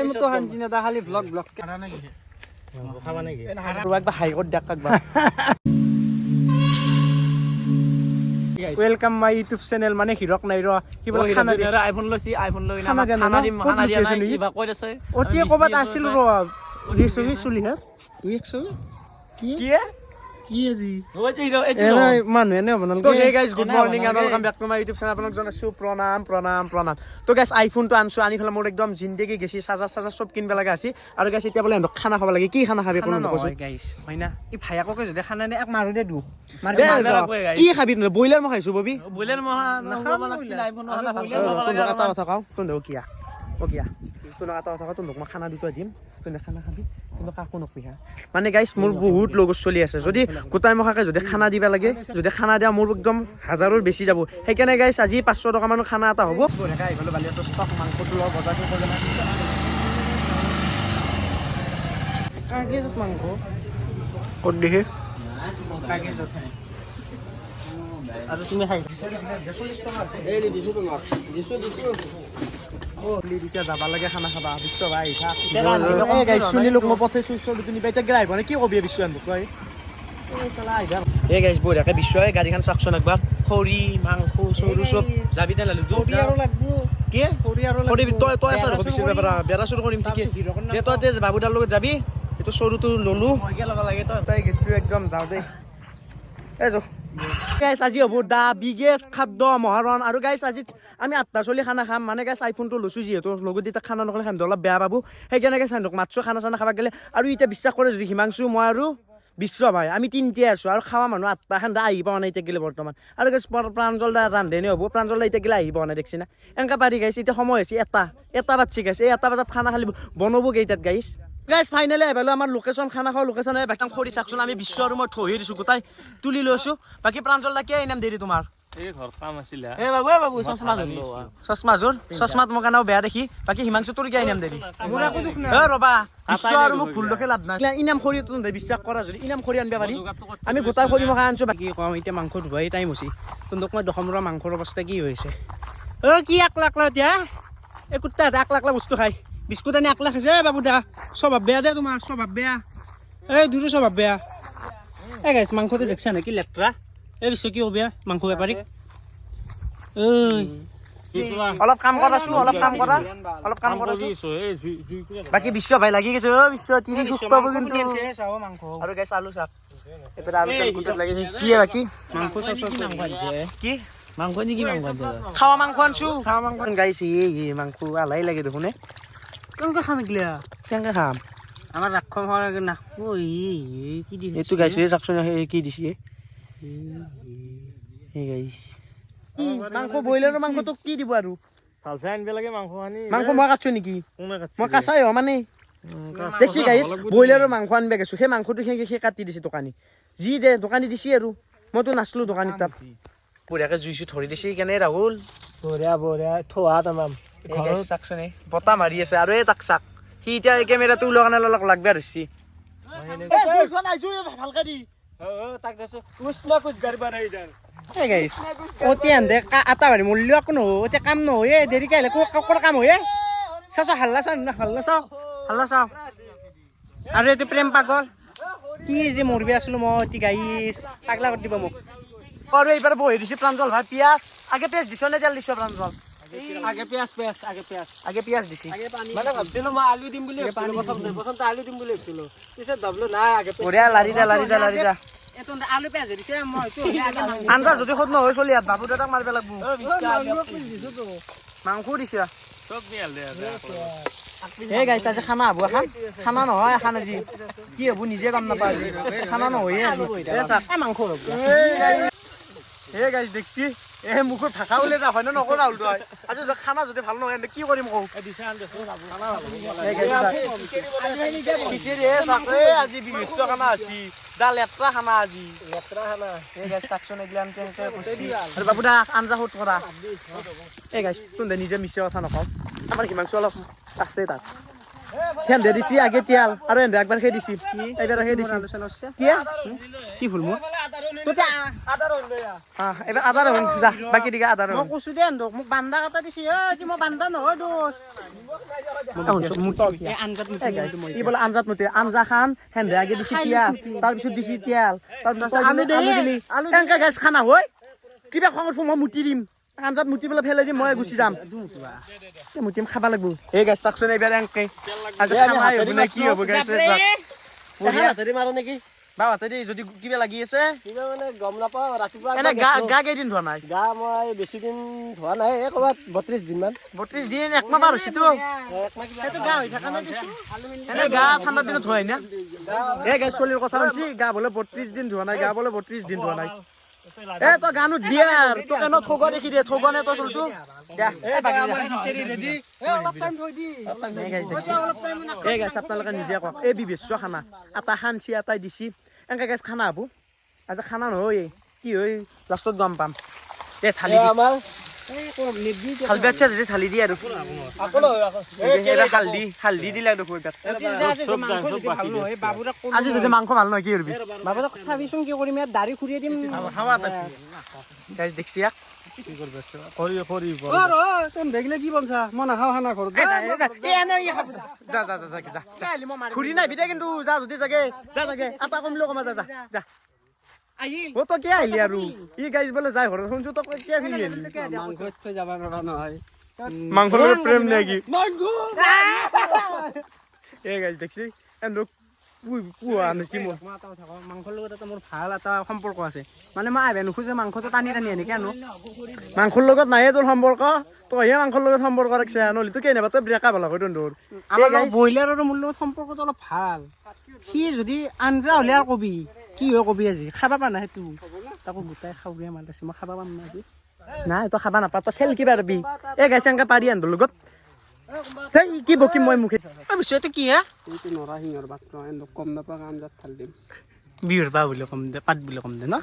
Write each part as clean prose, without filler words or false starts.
মতো হানছি না খালি ব্লগ খানা নাকি খাবা নাকি একবাৰ হাই কোড দেখ একবাৰ ওয়েলকাম মাই ইউটিউব চ্যানেল মানে হিৰক নাই ৰ কি বলে খানা দি আইফোন লৈছি আইফোন লৈ না খানা দিয়া নাই কিবা কৈ আছে অতি কবাত আছিল ৰ লিছুহি চলি হে তুই একছ কি কি আজি এনে মানুহ এনে বনাল তো hey guys good morning and welcome back to my YouTube channel আপোনাক জনাইছো প্ৰণাম তো গাইস আইফোনটো আনছো আনি ফেলা মোৰ একদম জিন্দেগি গেছি চাৰ্জাৰ সব কিনবা লাগা আছে আৰু গাইস এতিয়া বলে খানা খাব লাগে কি খানা খাবি কোন কৈছে গাইস হয়না ই ভাইয়াককে যদি খানা নে এক মাৰু দে দু মাৰ কি খাবি ন বইলাৰ মই খাইছো ববি বইলাৰ মই নাখাব লাগিছিল আইফোন নহলে বইলাৰ কথা কথা কও তুন দেও কিয়া ও কিয়া তুন কথা কথা তুন মই খানা দিটো দিম তুন খানা খাবি কিন্তু কাকো নকইহা মানে গাইস মোৰ বহুত লগৰ চলি আছে যদি গোটাই মখাকে যদি খানা দিবা লাগে যদি খানা দিয়া মোৰ একদম হাজাৰৰ বেছি যাব সেইকাৰণে গাইস আজি 500 টকা মানৰ খানা এটা হ'ব বঢ়াকা আইফালে বালিয়াটো ষ্টক মাংসটো লগ বজাৰটো কৰি না কাগেজত মাংস কত দিহে কাগেজত আৰু তুমি খাই 40 টকা আছে এই দিছো তোমাক দিছো ও লিডিকা যাবা লাগে খানা খাবা বিশ্ব ভাই থাক এই গাইস শুনি লোক মই পথে সুইচ তুমি বাইটা গ্রাইভ মানে কি কবি বিশ্ব আনব কই এই সালা আইদা এই গাইস বঢ়াকে বিশ্ব গাড়ীখান চাকছন একবাৰ খৰি মাংস সৰু সব যাবি তে লালু খৰি আৰু লাগবো কি খৰি আৰু লাগবো তই আছে ৰবি বিশ্ব বেৰা বেৰা শুৰু কৰিম ঠিক দে তই তে বাবুদাৰ লগত যাবি এটো সৰুটো ললু মই গে লবা লাগে তই গেছু একদম যাও দে এই যো গাইস আজি হ'ব দা বিগেষ্ট খাদ্য মহাৰণ আৰু গাইস আজি আমি 8টা চলি খানা খাম মানে গাইস আইফোনটো লইছো যিহেতু লগত এটা খানা নকলে খান অলপ বেয়া পাবো সেইকাৰণে গাইস আনক মাত্ৰ খানা চানা খাবা গেলে আৰু ইটা বিশ্বাস কৰে যদি হিমাংশু মই আৰু বিশ্ব ভাই আমি তিনটাই আছো আৰু খাওয়া মানুহ 8টা খান আহি পাও না ইটা গেলে বৰ্তমান আৰু গাইস প্ৰাঞ্জল দা ৰান্ধেনে হ'ব প্ৰাঞ্জল দা ইটা গেলে আহি পাও না দেখছি না এনকা পাৰি গাইস ইটা সময় হৈছে এটা বাজছি গাইস এই এটা বাজাত খানা খালি বনবো কেইটাত গাইস গাইস ফাইনালি আইবালো আমাৰ লোকেশন খানা খাও লোকেশন আই বাকম খৰি চাকছন আমি বিশ্ব আৰু মই থহি দিছো গোটাই তুলি লৈছো বাকি প্ৰাঞ্জল দা কি ইনাম দেৰি তোমাৰ এই ঘৰ কাম আছিল এ বাবু চশমাত মোক নাও বেয়া দেখি বাকি হিমাংশু তোৰ কি ইনাম দেৰি মোৰা কো দুখ না এ ৰবা বিশ্ব আৰু মোক ভুল দেখে লাভ নাই ইনাম খৰি তুন বিশ্বাস কৰা যদি ইনাম খৰি আনবা পাৰি আমি গোটাই খৰি মখা আনছো বাকি কম এতিয়া মাংস ধুৱাই টাইম হৈছে তুন্দক মই দখমৰা মাংসৰ অৱস্থা কি হৈছে ও কি 1 লাখ এতিয়া এ কুত্তা 1 লাখ বস্তু খাই বিস্কুট আনি 1 লাখ আছে বাবু দা স্বভাৱ বেয়া দে তোমাৰ স্বভাৱ বেয়া এই দুটো স্বভাৱ বেয়া এ গাইস মাংসতে দেখছ না কি লেট্ৰা এই বিশ্ব কি হবে মাংস ব্যাপাৰী ওই অলপ কাম কৰাছো অলপ কাম কৰাছো বাকি বিশ্ব ভাই লাগি গৈছে ও বিশ্ব তিনি সুখ পাব কিন্তু চাও মাংস আৰু গাইস আলু শাক এপৰা আলু শাক গুটত লাগি কি বাকি মাংস কি মাংস নি কি মাংস খাওয়া মাংস আনছো খাওয়া মাংস গাইস এই মাংস আলাই লাগে দেখুনে কেনকা খাম গিলা কেনকা খাম আমার রাক্ষম হওয়ার আগে না ওই কি দিছে এটো গাইস এই সাকশন কি দিছে এই গাইস মাংস বয়লার মাংস তো কি দিব আৰু ফালসা আনবে লাগে মাংস আনি মাংস মই কাটছো নেকি কোনে কাটছে মই কাছাই হ মানে দেখছি গাইস বয়লাৰৰ মাংস আনবে গেছো সেই মাংসটো সেই কাটি দিছে দোকানী জি দে দোকানী দিছি আৰু মইতো নাছলো দোকানী তাত পুৰাকে জুইছো ধৰি দিছি কেনে ৰাহুল বঢ়িয়া থোৱা তামাম ঘৰৰ সাকছনে বতা মাৰি আছে আৰু এই তাক সাক হি এতিয়া ক্যামেৰাটো লগানে লাগবে ৰছি এই দুইখন আইছো ভালকে দি তাক দেছো কুছ গৰবা নাই ইদাৰ এই গাইস ওতে আন্দে আটা বাৰি মূল্য কোন ওতে কাম নহয়ে দেৰি কাইলে কোকৰ কাম হয়ে চাচা হাল্লা চাও আৰু এতে প্ৰেম পাগল কি যে মৰবি আসলো মই এতি গাইস পাগলা কৰি দিব মোক আৰু এইবাৰ বহি দিছি প্ৰাঞ্জল ভাই পিয়াজ আগে পেজ দিছ নে তেল দিছ প্ৰাঞ্জল আগে পিয়াজ দিছি মানে ভাবছিলো মই আলু দিম বুলি ভাবছিলো প্ৰথম আলু দিম বুলি ভাবছিলো পিছে দবলো নাই আগে ওৰে লাৰি যা এতন আলু পিয়াজ দিছে মই তো আনজা যদি খত নহয় চলি আত বাবু দাদাক মারবে লাগবো মাংস দিছে সব নিয়াল দে এই গাইস আজি খানা হবো খানা নহয় খানা জি কি হবো নিজে গম নাপা আজি খানা নহয়ে আজি এ চাক মাংস হবো এই গাইস দেখছি এ মুখত ঢাকা উলে যা হয় না নকৰা উল তই আজি খানা যদি ভাল নহয় কি কৰিম কও এ দিছা আন দেখো খানা ভাল এই গাইস কিছেৰি এ সাকে আজি বিমিশ্ৰ খানা আছে দা লেত্ৰা খানা আজি এই গাইস সাকছন এগলান কেনকে কৈছি আৰু বাবুদা আনজা হত কৰা এই গাইস তুন নিজে মিছে কথা নকও আমাৰ হিমাংশু অলপ আছে তাত হেন্দে দিছি আগে তেল আৰু হেন্দে একবাৰ খাই দিছি এইবাৰ খাই দিছি কি ফুল মোৰ এইবাৰ আদা ৰহন যা বাকি দিগা আদা ৰহন কৈছো দে মোক বান্দা কাটা দিছি কি মই বান্দা নহয় দোষ ই বোলে আঞ্জাত মতে আঞ্জা খান হেন্দে আগে দিছি পিয়াজ তাৰপিছত দিছি তেল তাৰপিছত আলু দিলি এনেকে গাছ খানা হয় কিবা খঙৰ ফুল মই মুটি দিম আঞ্জাত মুটি পেলাই ফেলাই দিম মই গুচি যাম মুটিম খাবা লাগব এই গাছ চাকচোন এইবাৰ এনেকে আজি খামাই হ'ব নে কি হ'ব গাছ মাৰো নেকি বাবাতে দি যদি কিবা লাগি আছে কিবা মানে গম নাপাওঁ ৰাতিপুৱা এনে গা কেইদিন ধোৱা নাই গা মই বেছি দিন ধোৱা নাই ক'ৰবাত 32 দিন মান 32 দিন একমাহ পাৰ হৈছেতো সেইটো গা হৈ থকা নাই দিছো এনে গা ঠাণ্ডা দিনত ধোৱাই না এই গাছ চলিৰ কথা শুনছি গা বোলে 32 দিন ধোৱা নাই গা বোলে 32 দিন ধোৱা নাই এ তই গানো দিয়াৰ তোক এনে ঠগা দেখি দে ঠগা নে তই চলতো এই গাছ আপোনালোকে নিজে কওক এই বিবেচ্য খানা এটা খানছি এটাই দিছি এনেকে গাছ খানা হব আজি খানা নহয় কি হয় লাষ্টত গম পাম দে থালি আমাৰ হালদি আছে যদি থালি দি আৰু হালদি দিলে দেখো আজি যদি মাংস ভাল নহয় কি কৰিবি বাবুক চাবিচোন কি কৰিম ইয়াত দাড়ি খুৰিয়ে দিম গাছ দেখছি বেগিলে কি বনছা মই নাখাওঁ খানা ঘৰত খুৰি নাই বিদে কিন্তু যা যদি চাগে যা চাগে এটা কমিলেও কমা যা যা ও তো কে আহিলি আৰু ই গাইজ বোলে যাই ঘৰত শুনছো তো কে ফিৰি আহিলি মাংসত থৈ যাব নোৱাৰা নহয় মাংসৰ লগত প্ৰেম নেকি এই গাইজ দেখছি এন্দক পুৱা নেকি মোৰ মাংসৰ লগত এটা মোৰ ভাল এটা সম্পৰ্ক আছে মানে মই আহিব নোখোজে মাংসটো টানি টানি আনি কেনো মাংসৰ লগত নাইয়ে তোৰ সম্পৰ্ক তইহে মাংসৰ লগত সম্পৰ্ক ৰাখছে নহ'লে তো কেনেবা তই ব্ৰেকা ভাল হয় তোৰ ব্ৰইলাৰ আৰু মোৰ লগত সম্পৰ্কটো অলপ ভাল সি যদি আঞ্জা হ'লে আৰু কবি কি হয় কবি আজি খাবা পা না সেইটো তাকো গোটাই খাওঁগে মাতিছে মই খাবা পাম না আজি নাই তই খাবা নাপা তই চেল কিবা ৰবি এই গাইছে এনেকে পাৰি আন লগত সেই কি বকিম মই মুখে এইটো কি হে এইটো নৰসিংহৰ পাত কম নাপাওঁ আঞ্জাত ঢাল দিম বিহুৰ পা বুলি কম দে পাত বুলি কম দে ন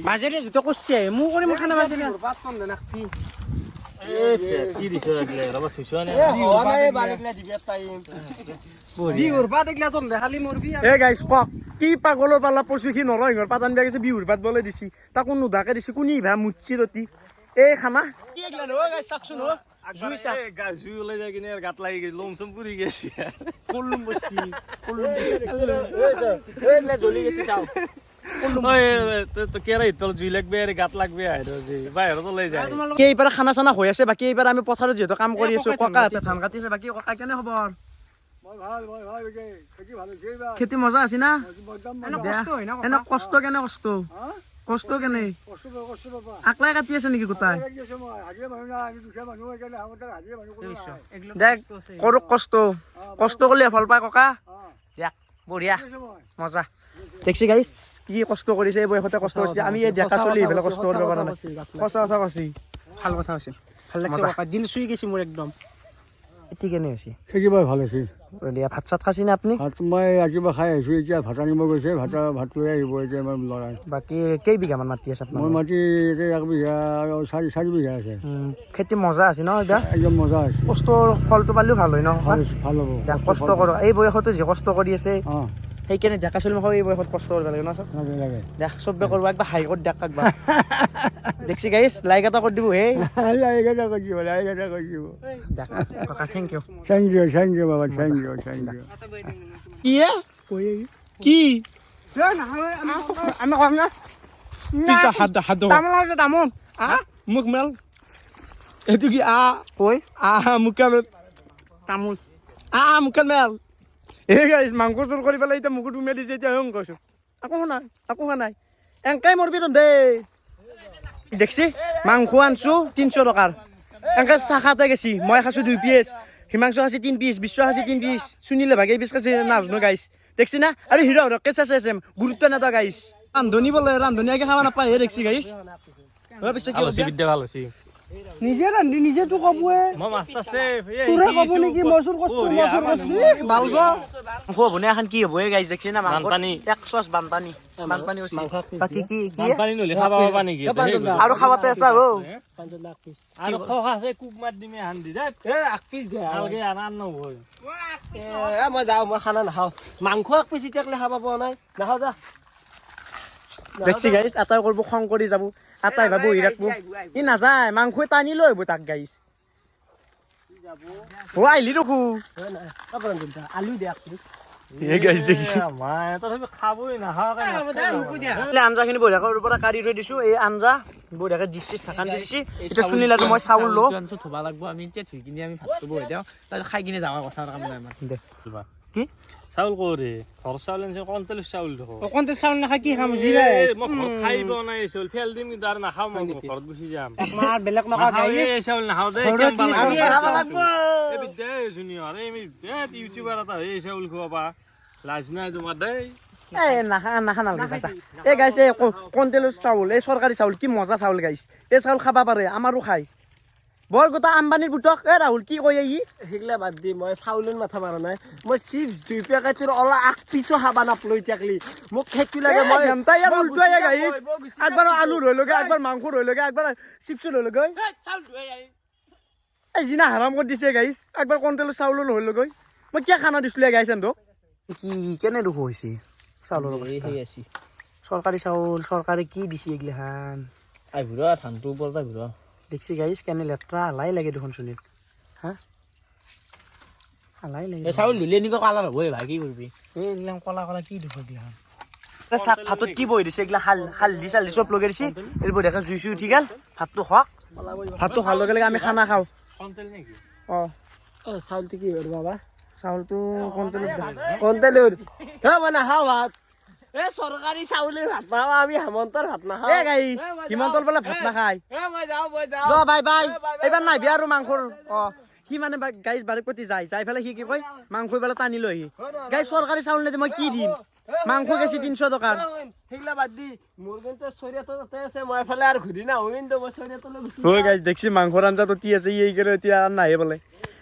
মাজেৰে যিটো কৰিছে মোৰ কৰিম খানা মাজেৰে কি পাগলৰ পালা পচু সি নৰসিংহৰ পাত আনিব গৈছে বিহুৰ পাত বলে দিছি তাকো নোধাকে দিছি কোনি ভা মুচি ৰতি এই খানা এইবাৰ খানা চানা হৈ আছে বাকী এইবাৰ আমি পথাৰত যিহেতু কাম কৰি আছো ককাহঁতে ধান কাটিছে বাকী ককা কেনে খবৰ খেতি মজা আছে না এনে কষ্ট কেনে কষ্ট কেনে আকলাই কাটি আছে নেকি গোটাই দেখ কৰো কষ্ট কৰিলে ফল পায় ককা দেখ বঢ়িয়া মজা দেখছি গাইছ কি কষ্ট কৰিছে এই বয়সতে কষ্ট কৰিছে আমি এই ডেকা চলি এইবিলাক কষ্ট কৰিব পৰা নাই সঁচা কথা কৈছি ভাল কথা হৈছে ভাল লাগছে ককা দিল চুই গৈছে মোৰ একদম ঠিক কেনে হৈছে একেবাৰে ভাল হৈছে দিয়া ভাত চাত খাইছি না আপুনি ভাত মই ৰাতিপুৱা খাই আহিছোঁ এতিয়া ভাত আনিব গৈছে ভাত লৈ আহিব এতিয়া আমাৰ ল'ৰাই বাকী কেইবিঘামান মাটি আছে আপোনাৰ মোৰ মাটি এতিয়া 1 বিঘা আৰু 4 বিঘা আছে খেতি মজা আছে ন এতিয়া একদম মজা আছে কষ্টৰ ফলটো পালেও ভাল হয় ন ভাল হ'ব কষ্ট কৰক এই বয়সতো যে কষ্ট কৰি আছে অঁ সেইকাৰণে ডেকা চলি এই বয়সত কষ্ট কৰিব লাগে ন চব লাগে দেখ চবে কৰিব একবাৰ হাই কৰি দেখ একবাৰ দেখছি গাইছ লাইক এটা কৰি দিব হেই লাইক এটা কৰি দিব দেখ ককা থেংক ইউ থেংক ইউ বাবা থেংক ইউ কি আমি কম না পিছা হাত তামোল আছে তামোল মুখ মেল এইটো কি কৈ মুখ মেল তামোল মুখ মেল এই গাইছ মাংস চোৰ কৰি পেলাই এতিয়া মুখত উমিয়াই দিছে এতিয়া হং কৈছো আকৌ শুনা নাই এনেকাই মৰবি দেই দেখছি মাংস আনছো 300 টকাৰ এনেকে চাহ খাতে গেছি মই খাইছো 2 পিচ হিমাংশু খাইছে 3 পিচ বিশ্ব খাইছে 3 পিচ সুনীলে ভাগে পিচ খাইছে নাজনো গাইছ দেখছি না আৰু হিৰ কেঁচা চেম গুৰুত্ব নেদা গাইছ ৰান্ধনি বোলে ৰান্ধনিয়াকে খাব নাপায় হে দেখছি গাইছ ভাল হৈছে নিজে ৰান্ধি নিজেতো কবয়ে মই মাষ্টাৰ চেফ চুৰে কব নেকি মই চুৰ কৰছো ভাল যোৱা বনে এখন কি হ'ব এই গাইজ দেখছি না বানপানী 100 বানপানী বানপানী হৈছে বাকি কি বানপানী নলি খাবা পাবা নেকি আৰু খাবাতে আছে ও আৰু খোৱা আছে কুক মাৰ দিমে হান দি যায় এ আক পিছ দে আলগে আনান নহয় এ মই যাওঁ মই খানা নাখাওঁ মাংস আক পিছ এতিয়াকলে খাব পোৱা নাই নাখাওঁ যা দেখছি গাইজ আটাই কৰিব খং কৰি যাব আটাই ভাবো বহি ৰাখব ই নাযায় মাংস টানি লৈ আহিব তাক গাইজ ও আইলি ৰখো আলু দে আক এই গাইজ দেখিছ মাই তথাপি খাবই নাখাওঁ আঞ্জাখিনি বঢ়িয়াকৈ পৰা কাঢ়ি থৈ দিছো এই আঞ্জা বঢ়িয়াকৈ ডিছ চিছ ঢাকান দি দিছি এতিয়া শুনিলা মই চাউল লওঁ থব লাগব আমি এতিয়া ধুই কিনে আমি ভাতটো বহাই দিওঁ তাৰ খাই কিনে যাওঁ কথা কাম নাই আমাৰ দে কি চাউল কৰে ঘৰ চাউল আনিছে কণ্ট্ৰল চাউল দেখো অকণতে চাউল নাখায় কি খাম জিৰা মই ঘৰত খাই বনাই চাউল ফেল দিম কিন্তু আৰু নাখাওঁ মই ঘৰত গুচি যাম একমাহ বেলেগ নকৰা নাখাওঁ এই চাউল নাখাওঁ দে ঘৰত কি চাউল খাব লাগব এই বিদ্যা জুনিয়ৰ এই ইউটিউবাৰ এটা এই চাউল খোৱাবা লাজ নাই তোমাৰ দেই এই নাখা নালাগে এই গাইছ এই কণ্টেলৰ চাউল এই চৰকাৰী চাউল কি মজা চাউল গাইছ এই চাউল খাবা পাৰে আমাৰো খাই বৰ গোটা আম্বানীৰ বুটক এ ৰাহুল কি কয় ই সেইগিলা বাদ দি মই চাউলৰ মাথা মাৰা নাই মই চিপছ 2 পেকেটৰ অলা আক পিছো খাবা নাপলো এতিয়াকলি মোক খেকি লাগে মই জনতা ইয়াৰ উল্টাই গাইছ একবাৰ আলু ৰৈ লগে একবাৰ মাংস ৰৈ লগে একবাৰ চিপছ ৰৈ লগে এই জিনা হাৰাম কৰি দিছে গাইছ একবাৰ কণ্টেলৰ চাউল ৰৈ লগে মই কিয় খানা দিছিলো গাইছ এন্দক কি কেনে দুখ হৈছে চাউলৰ চৰকাৰী চাউল চৰকাৰে কি দিছে এইগিলাখান আহিব ধানটো ওপৰত আহিব দেখছি গাইছ কেনে লেতেৰা হালাই লাগে দেখোন চুলিত হা হালাই লাগে চাউল ধুলে এনেকুৱা কালাৰ হ'ব ভাই কি কৰিবি এইবিলাক কলা কলা কি দুখ এইগিলাখান চাক ভাতত কি বহি দিছে এইগিলা হালধি চালধি চব লগাই দিছে এই বঢ়িয়াকৈ জুই চুই উঠি গেল ভাতটো খোৱাক ভাতটো খোৱাৰ লগে লগে আমি খানা খাওঁ কণ্ট্ৰল নেকি অঁ চাউলটো কি হ'ল বাবা চাউলটো কণ্ট্ৰলত কণ্টেলৰ হে মই নাখাওঁ ভাত এ চৰকাৰী চাউলে ভাত নাখাওঁ আমি হেমন্তৰ ভাত নাখাওঁ এ গাইছ হিমন্তৰ বোলে ভাত নাখায় মই যাওঁ যোৱা বাই বাই এইবাৰ নাহিবি আৰু মাংসৰ সি মানে গাইছ বাৰীৰ প্ৰতি যাই পেলাই সি কি কয় মাংস বোলে টানি লৈ আহি গাইছ চৰকাৰী চাউল নিদি মই কি দিম মাংস গেছি 300 টকাৰ সেইগিলা বাদ দি মোৰ কিন্তু চৰিয়াটো তাতে আছে মই এফালে আৰু ঘূৰি নাহো কিন্তু মই চৰিয়াটোলৈ গুচি ঐ গাইছ দেখছি মাংসৰ আঞ্জাটো তি আছে ই এইকেইটা এতিয়া নাহে বোলে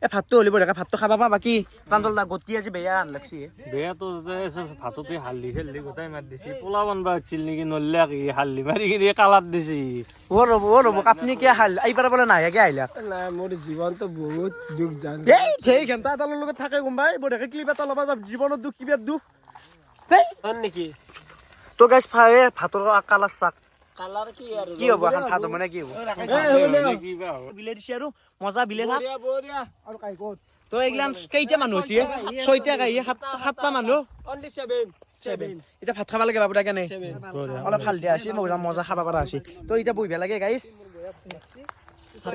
এ ভাতটো হ'লে বঢ়িয়াকৈ ভাতটো খাবা পা বাকী প্ৰাঞ্জল দা গতি আজি বেয়া লাগছি বেয়াটো ভাততে হালধি চালধি গোটাই মাৰি দিছি পোলা বনবা আছিল নেকি নল্লে কি হালধি মাৰি কিনি কালাৰ দিছি ৰ'ব আপুনি কিয় এইবাৰ বোলে নাহে আহিলাক নাই মোৰ জীৱনটো বহুত দুখ জান এই সেই ঘণ্টা এডালৰ লগত থাকে গম পাই বঢ়িয়াকৈ ক্লিপ এটা ল'বা যাব জীৱনত দুখ কিবা দুখ নেকি তো গাইছ ভাতৰ কালাৰ চাক কালাৰ কি আৰু কি হ'ব এখন ভাত মানে কি হ'ব কিবা হ'ব বিলে দিছে আৰু মজা বিলে থাক বঢ়িয়া আৰু কাই ক'ত তো এইগিলা কেইটা মানুহ হৈছে 6টা গাই 7টা মানুহ অনলি 7 এতিয়া ভাত খাবা লাগে বাবুটা কেনে অলপ হালধি আছে মজা খাবা পৰা আছে তো এতিয়া বহিব লাগে গাইছ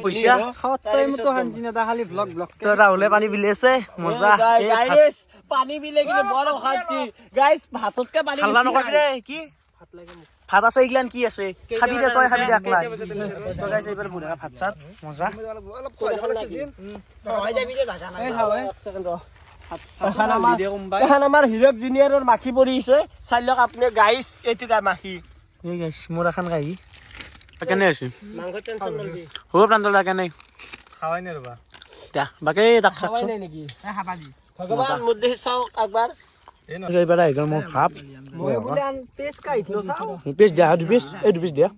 পইচা খাওয়ার টাইম তো হানছি না খালি ব্লগ তো রাহুলে পানি বিলে আছে মজা গাইস পানি বিলে কিনে বড় খাচ্ছি গাইস ভাততকে পানি খালা নকবি রে কি ভাত আছে ইগলান কি আছে খাবি দে তই খাবি দে একলা তো গাইস এইবাৰ বুঢ়া ভাত চাত মজা হয় যাবি ৰে জাগা নাই এক সেকেন্ড ৰ এখন আমাৰ হিৰক জুনিয়ৰৰ মাখি পৰিছে চাই লওক আপুনি গাইস এইটো গা মাখি এই গাইস মোৰ এখন গাই কেনে আছে মাংস টেনশন নলবি হ'ব প্ৰান্তল দা কেনে খাৱাই নে ৰবা দা বাকি দাক খাওয়াই নাই নেকি খাবা দি ভগৱান মুদ দেখি চাওক একবাৰ এইবাৰ আহি গ'ল মোৰ ভাত মই বুলে আন পেষ্ট কাই থলো চাও পিছ দিয়া দু পিছ এই দু পিছ দিয়া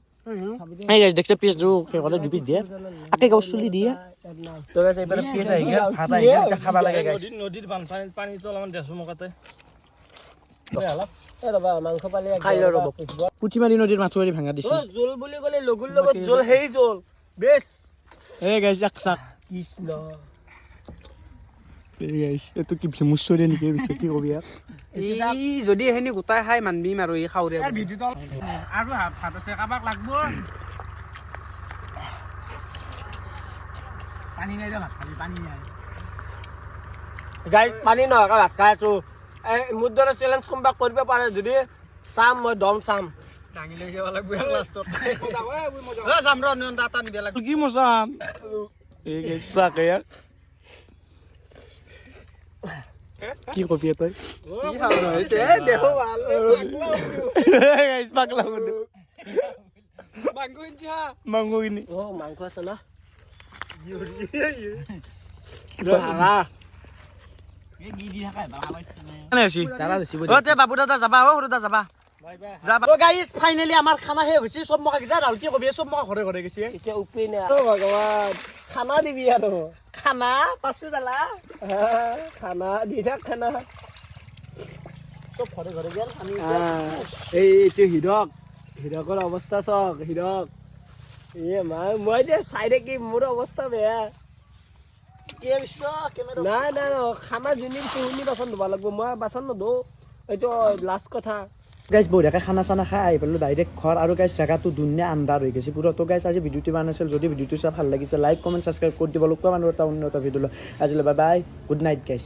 এই গাইস দেখতে পিছ দু কে কলে দু পিছ দিয়া আকে গাছ চুলি দিয়া তো গাইস এইবাৰ পিছ আহি গ'ল ভাত আহি গ'ল এটা খাবা লাগে গাইস নদীৰ পানীটো অলপমান দেছো মুখতে এ ৰবা মাংস পালি খাই ল ৰব পুঠিমাৰি নদীৰ মাছুৱাৰি ভাঙা দিছে ও জোল বুলি গলে লগুৰ লগত জোল হেই জোল বেছ এই গাইস এক চাক কৃষ্ণ এই গাইস এটো কি ভিমুছৰে নেকি বিছে কি কবি ইয়াক ই যদি হেনি গোটাই খাই মানবি আৰু ই খাউৰে ভিডিওটো আৰু ভাত আছে কাবাক লাগবো পানী নাই ভাত খালি পানী নাই গাইস পানী নহয় ভাত খাই আছো মোৰ দৰে চেলেঞ্জ সম্ভৱ কৰিব পাৰে যদি চাম মই দম চাম ডাঙি লৈ যাব লাগব লাষ্টত যাম ৰ নিয়ন দাতা নিব লাগব কি মজা এই গাইস চাক ইয়াক কি কবি তই কি খাব হৈছে দেহ ভাল গাইস পাগলা বন্ধু মাংস ইঞ্চা মাংস কিনি ও মাংস আছে না বাবু দাদা যাবা সৰু দাদা যাবা গাইজ ফাইনেলি আমাৰ খানা শেষ হৈছে চব মকা গেছে আৰু কি কবি চব মকা ঘৰে ঘৰে গেছে এতিয়া উপায় নাই ভগৱান খানা দিবি আৰু খানা পাছো জ্বালা খানা দি থাক খানা চব ঘৰে ঘৰে গেল আমি এইটো হীৰকৰ অৱস্থা চাওক হীৰক মই যে চাই থাকি মোৰ অৱস্থা বেয়া নাই নাই খানা যোনে দিছে শুনি বাচন ধুব লাগিব মই বাচন নধো এইটো লাষ্ট কথা গাইজ বঢ়িয়াকৈ খানা চানা খাই আহি পেলো ডাইৰেক্ট ঘৰ আৰু গাইজ জেগাটো ধুনীয়া আন্ধাৰ হৈ গৈছে পুৰা তো গাইজ আজি ভিডিঅ'টো বনাইছিল যদি ভিডিঅ'টো চাই ভাল লাগিছে লাইক কমেণ্ট ছাবস্ক্ৰাইব কৰি দিব লগা মানুহ এটা অন্য এটা ভিডিঅ' আজিলৈ bye bye good night guys